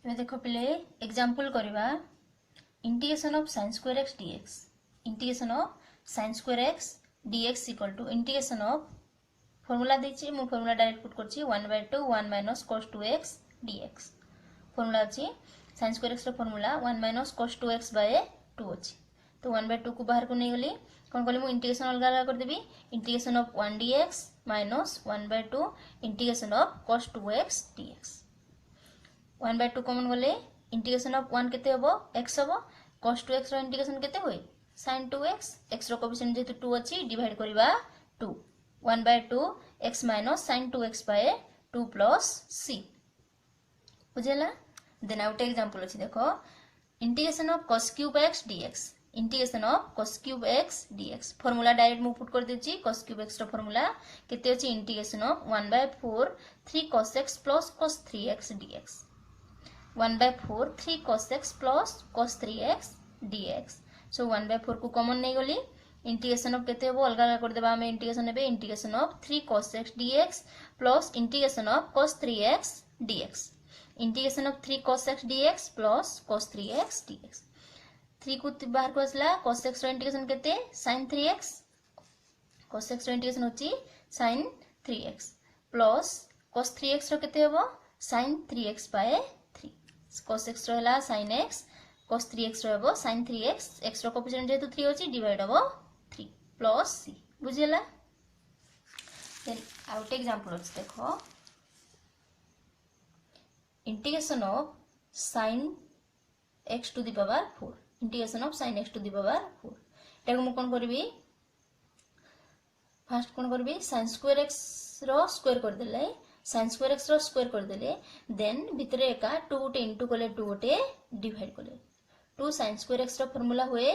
एबे देखो पिले एग्जांपल करबा integration of sin square x dx integration of sin square x dx equal to integration of formula देछि मु फॉर्मूला डायरेक्ट पुट करछि 1/2 1 minus cos 2x dx formula अछि sin square x रो formula 1 minus cos 2x by 2 अछि तो 1/2 को बाहर को नै गली कोन कहली मु इंटीग्रेशन अलग अलग कर देबी integration of 1 dx minus 1/2 integration of cos 2x dx 1/2 common गले इंटीग्रेशन ऑफ 1 केते हबो x हबो cos 2x रो इंटीग्रेशन केते होई sin 2x x रो कोएफिशिएंट जेतु 2 अछि डिवाइड करबा 2 1/2 x minus sin 2x by 2 plus c बुझेला देन आउट एग्जांपल अछि देखो integration of cos cube x dx integration of cos cube x dx formula direct मु पुट कर देछि cos क्यूब x रो फार्मूला केते अछि integration of 1/4 3 cos x plus cos 3x dx 1/4 3 cos x plus cos 3x dx सो 1/4 को common नहीं गली integration of केते हो अलग अलग कर देबा हमें इंटीग्रेशन हेबे integration of 3 cos x dx plus integration of cos 3x dx integration of 3 cos x dx plus cos 3x dx 3 को बाहर को असला cos x रो इंटीग्रेशन केते sin 3x cos x रो इंटीग्रेशन होची sin 3x plus cos 3x रो केते होबो sin 3x by 3 cos x रो हला sin x cos 3x रो हेबो sin 3x x रो कोएफिशिएंट जेतु 3 होची डिवाइड हेबो 3 प्लस c बुझिला देन आउट एग्जांपल अछि देखो integration of sin x to the power 4 integration of sin x to the power 4 एटा को कोन करबी फर्स्ट कोन करबी sin स्क्वायर x रो स्क्वायर कर देले sin स्क्वायर x रो स्क्वायर कर देले देन भितरे एका 2 गोटे इनटू कोले 2 गोटे डिवाइड कोले 2 sin स्क्वायर x रो फार्मूला होए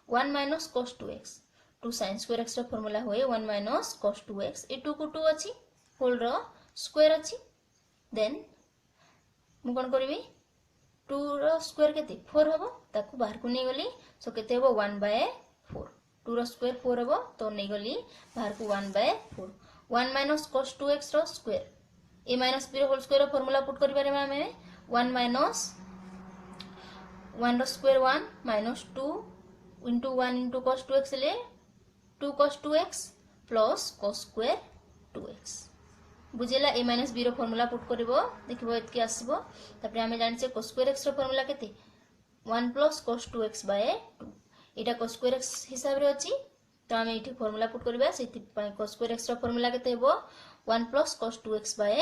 1 minus cos 2x 2 sin square x रो फार्मूला होए 1 माइनस cos 2x ए 2 को 2 अछि होल रो स्क्वायर अछि देन मु कोन करबी 2 रो स्क्वायर केते 4 हबो ताकू बाहर को नै गली सो केते हबो 1/4 2 रो स्क्वायर 4 हबो तो नै गली बाहर को 1/4 1 माइनस cos 2x रो स्क्वायर a माइनस b रो होल स्क्वायर रो फार्मूला पुट करि बारे हमें 1 माइनस 1 रो square 1 minus 2 into 1 into cos 2x ले 2 cos 2x plus cos square 2x बुझेला a minus b रो फार्मूला पुट करबो देखिबो एतकी आसीबो तापर हमें जानि छै cos square x रो फार्मूला केते 1 plus cos 2x by 2 Etah cos square x हिसाब रे अछि तो हमें एठी फार्मूला पुट करबा सेति cos square x रो फार्मूला केते हेबो 1 plus cos 2x by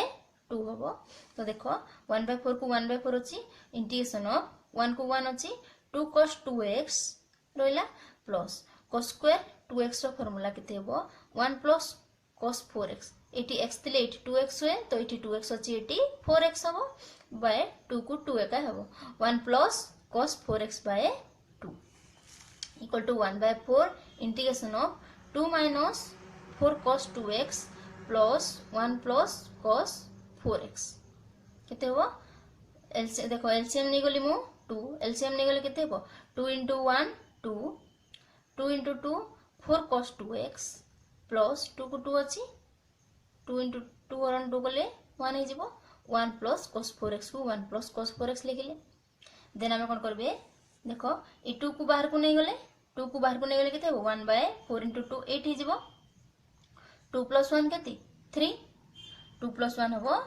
2 हबो तो देखो 1/4 को 1/4 अछि इंटीग्रेशन ऑफ 1 को 1 अछि 2 cos 2x रहिला प्लस cos स्क्वायर 2x रो फार्मूला केते हेबो 1 plus cos 4x eighty x थिले एटी 2x होए तो एटी 2x अछि एटी 4x हबो बाय 2 को 2 एका हबो 1 plus cos 4x by 2 equal to 1/4 integration of 2 minus 4 cos 2x plus 1 plus cos 4x केते हबो एलसीएम देखो एलसीएम नै गली मु 2 एलसीएम नै गली केते हबो 2 into 1 2 2 into 2 4 cos 2x plus 2 को 2 अछि 2 into 2 और 2 गले 1 हे जिवो 1 plus cos 4x को 1 plus cos 4x लिखिले देन हम कोन करबे देखो ए 2 को बाहर को नै गले 2 को बाहर को नै गले केते 1/4 into 2 8 हे जिवो 2 plus 1 केते 3 2 plus 1 हबो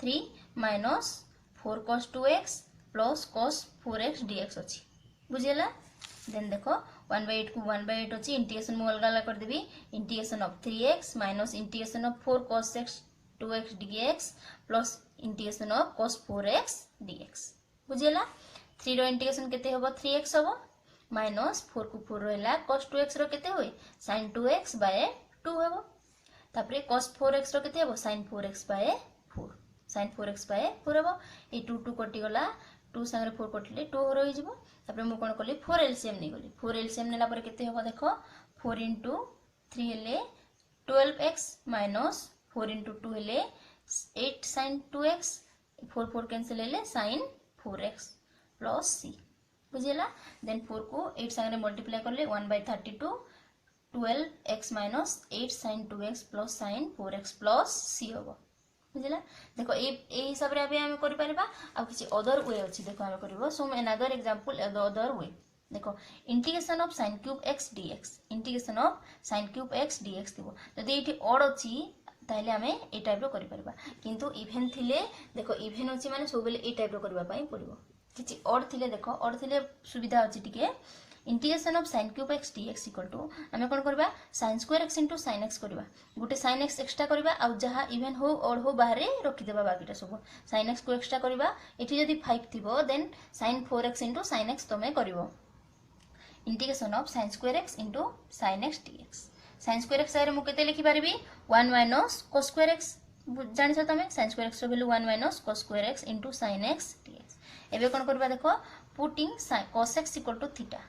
3 minus 4 cos 2x plus cos 4x dx अछि बुझेला देन देखो 1/8 को 1/8 अछि इंटीग्रेशन मु अलग अलग कर देबी integration of 3x minus integration of 4 cos x 2x dx plus integration of cos 4x dx बुझेला 3 रो इंटीग्रेशन केते होबो 3x होबो माइनस 4 को 4 रहला cos 2x रो केते होय sin 2x बाय 2 होबो तापरे cos 4x रो केते होबो sin 4x bye 4 sin 4x bye 4 होबो ए 2 2 कटि गला 2 संगे 4 कटले 2 रहि जिवो तापरे मु कोन करली 4 एलसीएम नै गली 4 एलसीएम नेला पर केते होबो देखो 4 into 3 हेले 12x minus 4 into 2 हेले 8 sin 2x 4 4 कैंसिल हेले sin 4x plus c बुझेला देन 4 को 8 संगे मल्टीप्लाई करले 1/32 12x minus 8 sin 2x plus sin 4x plus c होबो बुझला देखो ए हिसाब रे अभी हम करि परबा आ किछि अदर वे अछि देखो हम करबो some another example other way देखो integration of sin cube x dx integration of sin cube x dx थिबो जदि एठी ऑड अछि ताहले हमें ए टाइप रो करि परबा किंतु इवन थिले देखो इवन अछि माने सब बेले ए टाइप रो करबा पई पड़िबो किछि ऑड थिले देखो ऑड थिले सुविधा अछि टिके integration of sin cube x dx equal to हमें कोन करबा sin square x into sin x करबा गुटे sin x एक्स्ट्रा करबा आ जहा इवन हो ऑड हो बाहर रखि देबा बाकीटा सब sin x को एक्स्ट्रा करबा एठी जदी 5 थिबो then sin 4x into sin x तमे करबो integration of sin square x into sin x dx sin square x रे मु केते लिखि परबी 1 minus cos स्क्वायर x जानि छ तमे sin स्क्वायर x रो value 1 minus cos square x into sin x dx एबे कोन करबा देखो putting cos x equal to theta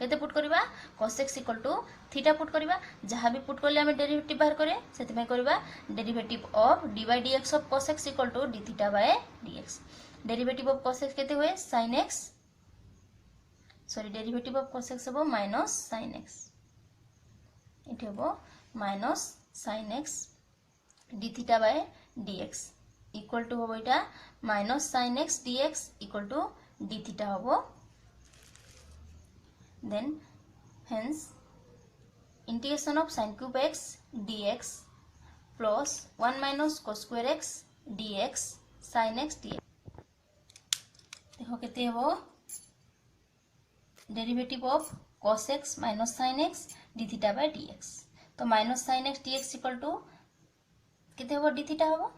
केते पुट करबा cos x equal to theta put करबा जहां भी पुट करले हमें डेरिवेटिव बाहर करे सेति में करबा derivative of dy dx of cos x equal to d theta by dx derivative of cos x केते होय sin x sorry derivative of cos x हो माइनस sin x इथे हो minus sin x d theta by dx equal to हो एटा minus sin x dx equal to d theta हो then hence integration of sin cube x dx plus 1 minus cos square x dx sin x dx देखो केते हो derivative of cos x minus sin x d theta by dx तो minus sin x dx equal to केते हो d theta हो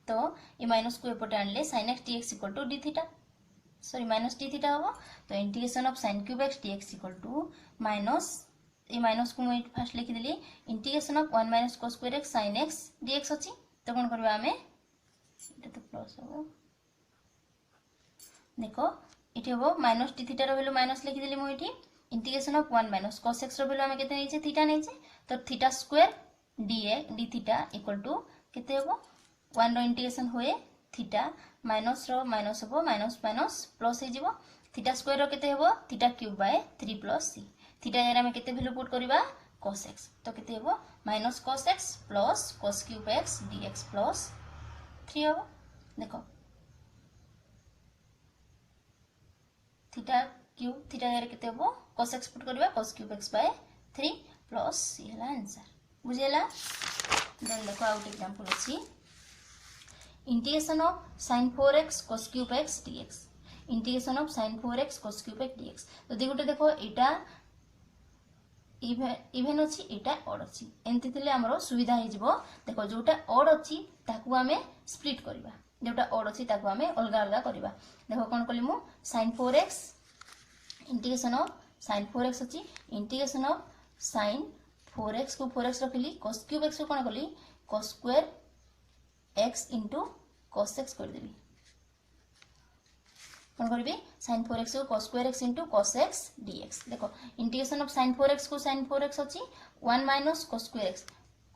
तो ये minus को एपटे आनले sin x dx equal to d theta sorry minus d theta हो तो integration of sin cube x dx equal to minus a minus को मैं फर्स्ट लिखि देली integration of 1 minus cos square x sin x dx अछि तो कोन करबा हमें एटा तो प्लस हो देखो इथे हो माइनस डी थीटा रो वैल्यू माइनस लिखि देली मैं इठी integration of 1 minus cos x रो वैल्यू हमें केते नैचे थीटा नैचे तो theta square d theta equal to केते हो 1 रो इंटीग्रेशन होए थीटा माइनस रो माइनस हो माइनस माइनस प्लस हे जिवो थीटा स्क्वायर रो केते हेबो theta cube by 3 plus c theta यार हम केते वैल्यू पुट करबा cos x तो केते हेबो minus cos x plus cos cube x dx plus 3 हो देखो थीटा क्यूब थीटा यार केते हेबो cos x पुट करबा cos cube x by 3 plus c हला आंसर बुझेला देन देखो आउट एग्जांपल अछि integration of sin 4x cos cube x dx integration of sin 4x cos cube x dx तो देखो देखो एटा इवन अछि एटा ऑड अछि एंति थिले हमरो सुविधा हे जिवो देखो जोटा ऑड अछि ताकू हमें स्प्लिट करबा जोटा ऑड अछि ताकू हमें अलगा अलगा करबा देखो कोन कली मु sin 4x integration of sin 4x अछि इंटीग्रेशन ऑफ sin 4x को 4x रखली cos क्यूब x को कोन कली cos square x into cos x कर देबी कोन करबी sin 4x को cos square x into cos x dx देखो इंटीग्रेशन ऑफ sin 4x को sin 4x अछि 1 minus cos square x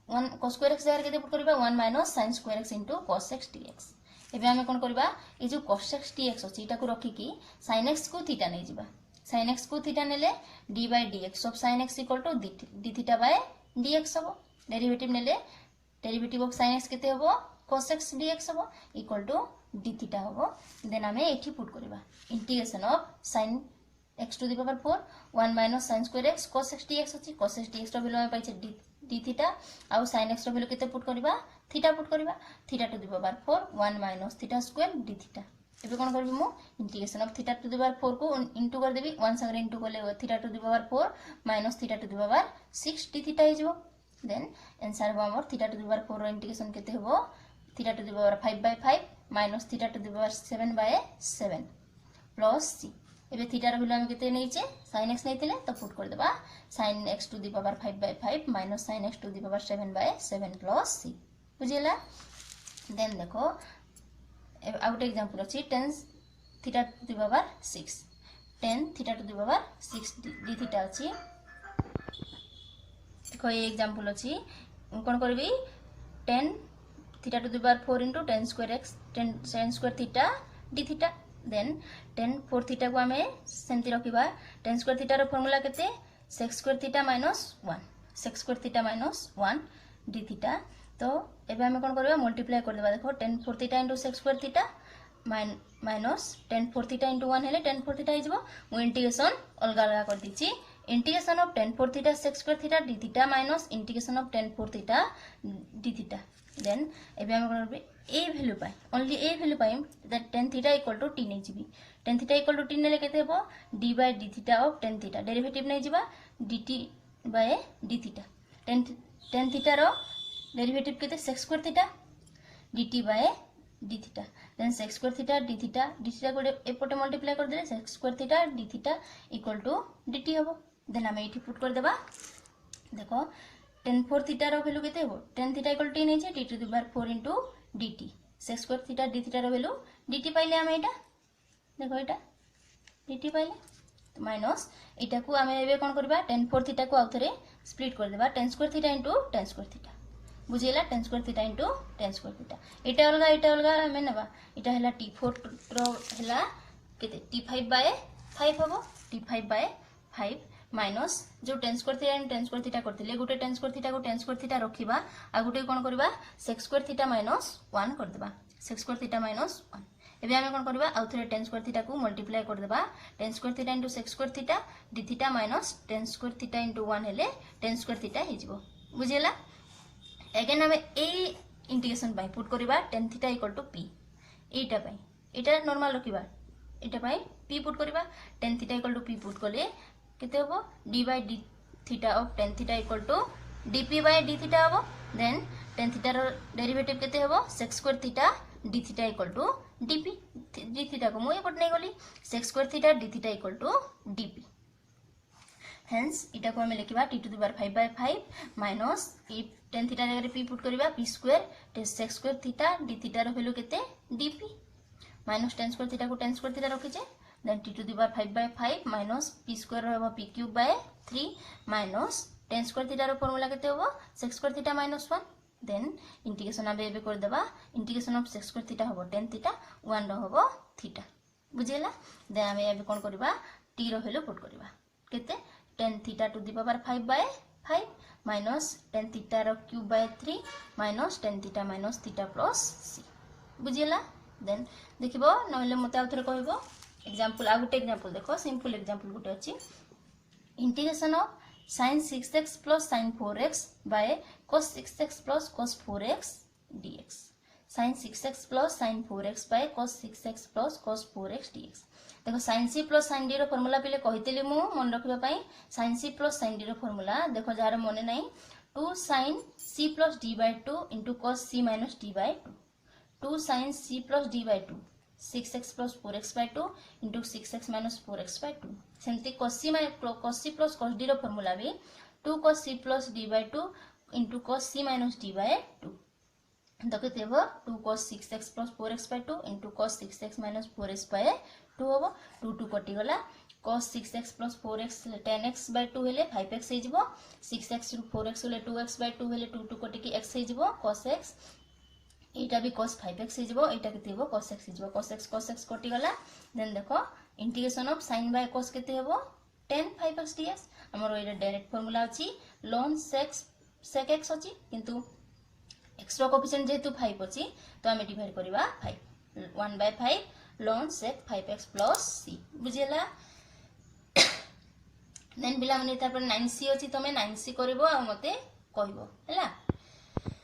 1 cos square x जगह केते पुट करबा 1 minus sin square x into cos x dx एबे हमें कोन करबा ए जो cos x dx अछि एटा को रखी की sin x को थीटा नै जिबा sin x को थीटा नेले d by dx of sin x equal to d theta by dx हो डेरिवेटिव नेले डेरिवेटिव ऑफ sin x केते हो cos x dx हो इक्वल टू d थीटा हो देन हमें एठी पुट करबा integration of sin x to the power 4 1 minus sin square x cos x dx अछि cos x dx रो वैल्यू हमें पाइछे d थीटा आ sin x रो वैल्यू केते पुट करबा थीटा पुट करबा theta to the power 4 1 minus theta square d theta एबे कोन करबी मु integration of theta to the power 4 को इनटू कर देबी 1 संगे इनटू करले theta to the power 4 minus theta to the power 6 d theta हे जिवो देन आंसर हो हमर थीटा टू द पावर 4 रो इंटीग्रेशन केते हो theta to the power 5 by 5 minus theta to the power 7 by 7 plus c एबे theta रो value हम केते नैचे sin x नैतिले तो पुट कर देबा sin x to the power 5 by 5 minus sin x to the power 7 by 7 plus c बुझिला then देखो out example अछि 10 theta to the power 6 10 theta to the power 6 d theta अछि देखो ये example अछि कोन करबी 10 theta to the power 4 into 10 square x 10 sin square theta d theta then 10 4 theta को हमें सेमति रखिबा 10 square theta रो फार्मूला केते sec square theta minus 1 sec square theta minus 1 d theta तो एबे आमे कोन करबा मल्टीप्लाई कर देबा देखो 10 4 theta into sec square theta minus 10 4 theta into 1 हेले 10 4 थीटा हिजबो मु इंटीग्रेशन अलगा अलगा कर दिछि integration of 10 4 theta sec square theta d theta minus integration of 10 4 theta d theta then एबे आमे कोन करबे ए वैल्यू पाई ओनली ए वैल्यू पाई that tan theta equal to t नै जिबी tan theta equal to t नेले केते हेबो d bye d theta of tan theta derivative नै जिबा dt bye d theta tan theta रो डेरिवेटिव केते sec square theta dt bye d theta then sec square theta d theta को एपटे multiply कर देले sec square theta d theta equal to dt हबो then हम एठी पुट कर देबा देखो tan 4 थीटा रो वैल्यू केते हबो tan theta equal to t नै छै d to the power 4 into dt sec square theta d theta रो वैल्यू dt पाइले हम एटा देखो एटा dt पाइले तो माइनस एटा को हम एबे कोन करबा tan 4 थीटा को आउथरे स्प्लिट कर देबा tan square theta into tan square theta बुझेला tan square theta into tan square theta एटा अलगा हमें नेबा एटा हला t4 रो हला केते t5 बाय 5 हबो t5 बाय 5 माइनस जो tan square theta and tan square theta करथिले गुटे tan स्क्वायर थीटा को tan स्क्वायर थीटा रखिबा आ गुटे कोन करबा sec स्क्वायर थीटा माइनस 1 कर देबा sec स्क्वायर थीटा माइनस 1 एबे हमें कोन करबा आउथरे tan स्क्वायर थीटा को मल्टीप्लाई कर देबा tan square theta into sec square theta d theta minus tan square theta into 1 हेले tan स्क्वायर थीटा हिजबो बुझेला अगेन हमें ए इंटीग्रेशन बाय पुट करबा tan theta equal to p एटा बाय एटा नॉर्मल रखिबा एटा बाय p पुट करबा tan theta equal to p put करले केते होबो d bye d theta of tan theta equal to dp by d theta होबो देन tan थीटा रो डेरिवेटिव केते होबो sec square theta d theta equal to dp d theta को मु एपट नै गली sec square theta d theta equal to dp hence इटा को हम लिखिबा t to the power 5 by 5 minus tan theta जगह p पुट करबा p square sec square theta d theta रो वैल्यू केते dp minus tan square theta को tan square theta रखिजे then t to the power 5 by 5 minus p square रहबो p cube by 3 minus tan square theta रो formula केते होबो sec square theta minus 1 then integration आबे एबे कर देबा integration of sec square theta होबो tan थीटा 1 रो होबो थीटा बुझेला देन आबे एबे कोन करबा t रो वैल्यू पुट करबा केते tan theta to the power 5 by 5 minus tan theta रो cube by 3 minus tan theta minus theta plus c बुझिला देन देखिबो नहले मते आउथरे कहबो एग्जांपल आ गुटे एग्जांपल देखो सिंपल एग्जांपल गुटे अछि integration of sin 6x plus sin 4x by cos 6x plus cos 4x dx sin 6x plus sin 4x by cos 6x plus cos 4x dx देखो sin c plus sin d रो formula पहिले कहितली मु मन रखबा पई sin c plus sin d रो formula देखो jar मने नै 2 sin c plus d by 2 into cos c minus d by 2 2 sin c plus d by 2 6x plus 4x by 2 into 6x minus 4x by 2 सेमती cos c plus cos d रो formula भी 2 cos c plus d by 2 into cos c minus d by 2 तो केते हो 2 cos 6x plus 4x by 2 into cos 6x minus 4x by 2 होबो 2 2 कटि गला cos 6x plus 4x 10x by 2 हेले 5x हे जिवो 6x 4x हेले 2x by 2 हेले 2 2 कटि कि x हे जिवो cos x एटा भी cos 5x हे जिवो एटा केते हेबो cos x हे जिवो cos x कटि गला देन देखो integration of sin by cos केते हेबो tan 5x dx हमरो एटा डायरेक्ट फार्मूला अछि ln sec x अछि किंतु x रो कोएफिशिएंट जेतु 5 अछि तो हम डिवाइड करबा 5 1 by 5 ln sec 5x plus c बुझेला देन बिला मने तापर 9c अछि तमे 9c करबो आ मते कहबो हैला